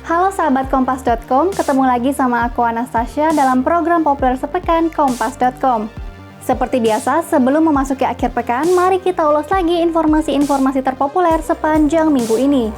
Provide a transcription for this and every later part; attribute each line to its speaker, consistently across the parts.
Speaker 1: Halo sahabat Kompas.com, ketemu lagi sama aku Anastasia dalam program populer sepekan Kompas.com. Seperti biasa, sebelum memasuki akhir pekan, mari kita ulas lagi informasi-informasi terpopuler sepanjang minggu ini.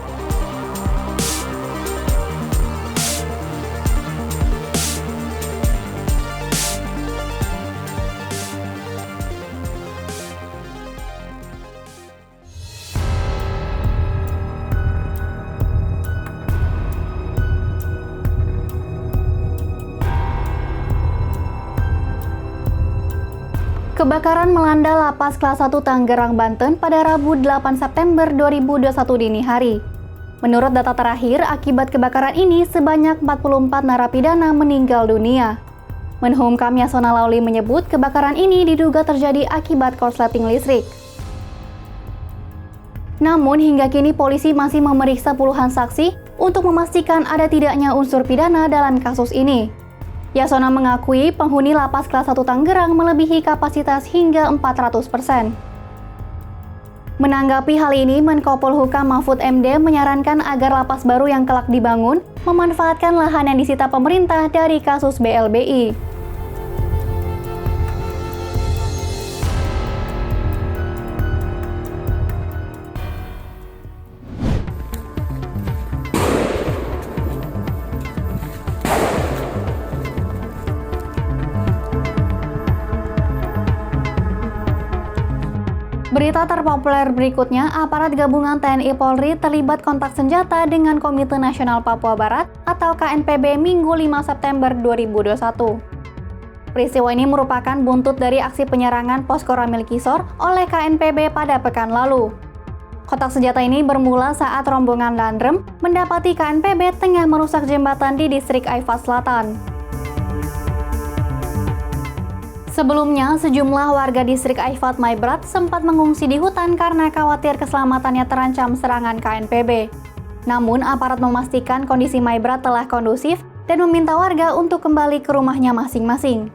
Speaker 1: Kebakaran melanda Lapas Kelas 1 Tangerang, Banten pada Rabu 8 September 2021 dini hari. Menurut data terakhir, akibat kebakaran ini sebanyak 44 narapidana meninggal dunia. Menhumkam Yasona Lawli menyebut kebakaran ini diduga terjadi akibat korsleting listrik. Namun hingga kini polisi masih memeriksa puluhan saksi untuk memastikan ada tidaknya unsur pidana dalam kasus ini. Yasona mengakui penghuni Lapas Kelas 1 Tangerang melebihi kapasitas hingga 400%. Menanggapi hal ini, Menko Polhukam Mahfud MD menyarankan agar lapas baru yang kelak dibangun memanfaatkan lahan yang disita pemerintah dari kasus BLBI. Berita terpopuler berikutnya, aparat gabungan TNI Polri terlibat kontak senjata dengan Komite Nasional Papua Barat atau KNPB Minggu 5 September 2021. Peristiwa ini merupakan buntut dari aksi penyerangan Posko Ramil Kisor oleh KNPB pada pekan lalu. Kontak senjata ini bermula saat rombongan Landrem mendapati KNPB tengah merusak jembatan di distrik Aifat Selatan. Sebelumnya, sejumlah warga distrik Aifat Maibrat sempat mengungsi di hutan karena khawatir keselamatannya terancam serangan KNPB. Namun, aparat memastikan kondisi Maibrat telah kondusif dan meminta warga untuk kembali ke rumahnya masing-masing.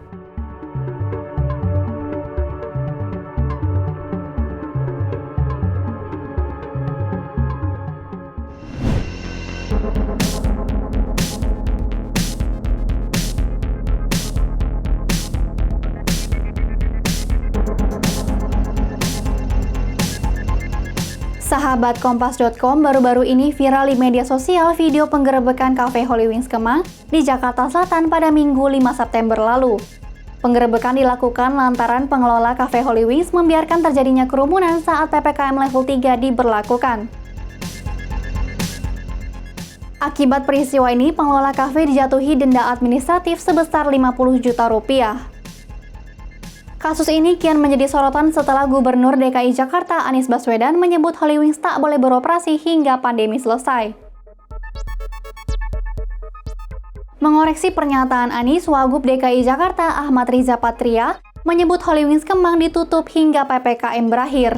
Speaker 1: Sahabat Kompas.com, baru-baru ini viral di media sosial video penggerebekan Cafe Holy Wings Kemang di Jakarta Selatan pada Minggu 5 September lalu. Penggerebekan dilakukan lantaran pengelola Cafe Holy Wings membiarkan terjadinya kerumunan saat PPKM level 3 diberlakukan. Akibat peristiwa ini, pengelola kafe dijatuhi denda administratif sebesar 50 juta rupiah. Kasus ini kian menjadi sorotan setelah Gubernur DKI Jakarta Anies Baswedan menyebut Holy Wings tak boleh beroperasi hingga pandemi selesai. Mengoreksi pernyataan Anies, Wagub DKI Jakarta Ahmad Riza Patria menyebut Holy Wings Kemang ditutup hingga PPKM berakhir.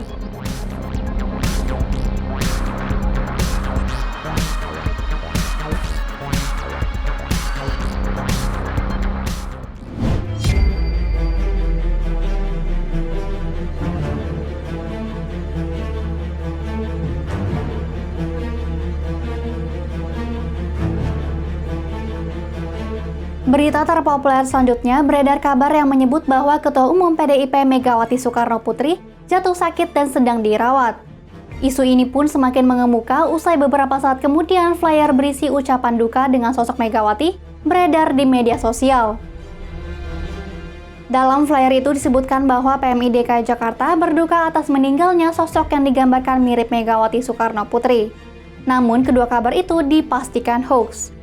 Speaker 1: Berita terpopuler selanjutnya, beredar kabar yang menyebut bahwa Ketua Umum PDIP Megawati Soekarno Putri jatuh sakit dan sedang dirawat. Isu ini pun semakin mengemuka usai beberapa saat kemudian flyer berisi ucapan duka dengan sosok Megawati beredar di media sosial. Dalam flyer itu disebutkan bahwa PMI DKI Jakarta berduka atas meninggalnya sosok yang digambarkan mirip Megawati Soekarno Putri. Namun kedua kabar itu dipastikan hoax.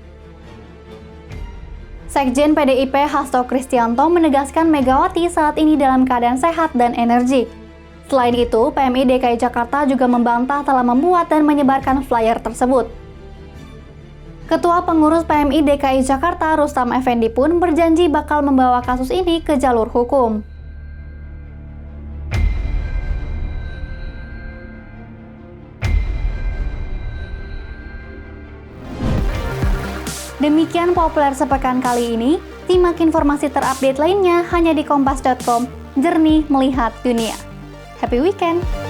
Speaker 1: Sekjen PDIP Hasto Kristianto menegaskan Megawati saat ini dalam keadaan sehat dan energik. Selain itu, PMI DKI Jakarta juga membantah telah membuat dan menyebarkan flyer tersebut. Ketua Pengurus PMI DKI Jakarta Rustam Effendi pun berjanji bakal membawa kasus ini ke jalur hukum. Demikian populer sepekan kali ini. Simak informasi terupdate lainnya hanya di Kompas.com. Jernih melihat dunia. Happy weekend!